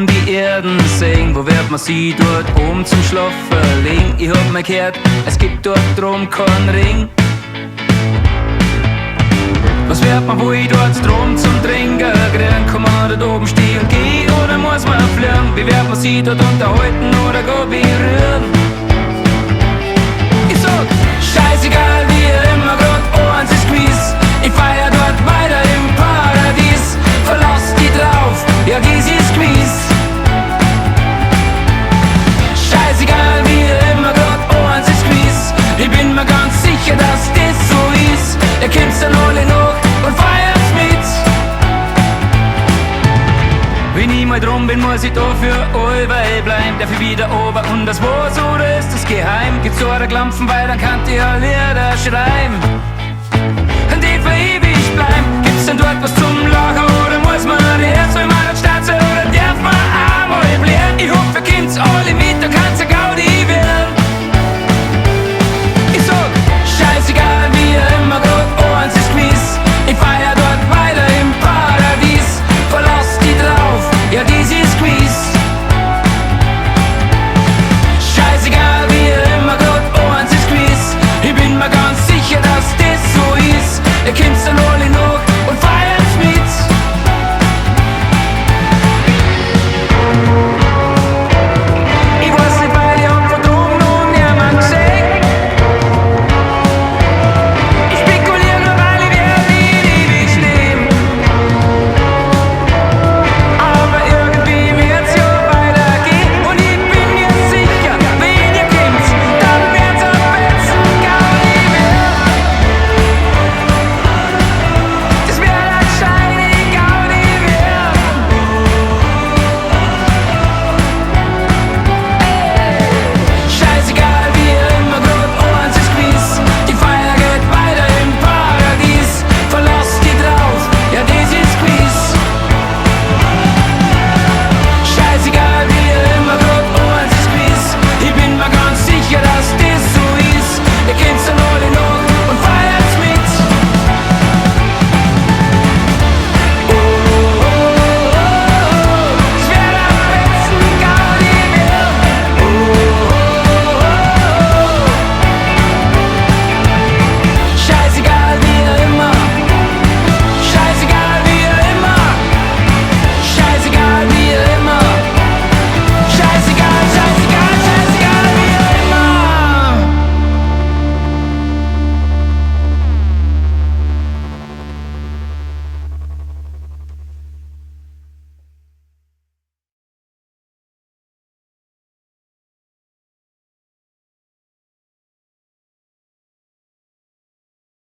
um die Erden sehen. Wo wird man sie dort oben zum Schlafen legen? Ich hab mal gehört, es gibt dort drum keinen Ring. Was wird man wohl dort drum zum Trinken kriegen? Kann man dort oben stehen und gehen oder muss man fliegen? Wie wird man sie dort unterhalten oder gar berühren? Ich sag, scheißegal wie immer, grad eins ist gewiss, ich feier dort weiter im Paradies. Verlass die drauf, ja dies ist gewiss. Scheißegal wie immer, grad eins ist gewiss, ich bin mir ganz sicher, dass das so ist. Ihr kommt's dann alle noch und feiert's mit. Wenn ich mal drum bin, muss ich da für allweil bleiben. Darf ich wieder oben und das war's oder ist das geheim? Gibt's so eine Klampfen, weil dann kann ich ja Lieder schreiben. Und die für ewig bleiben. Gibt's denn dort was zum Lachen oder muss man die Herz in meiner Stadt so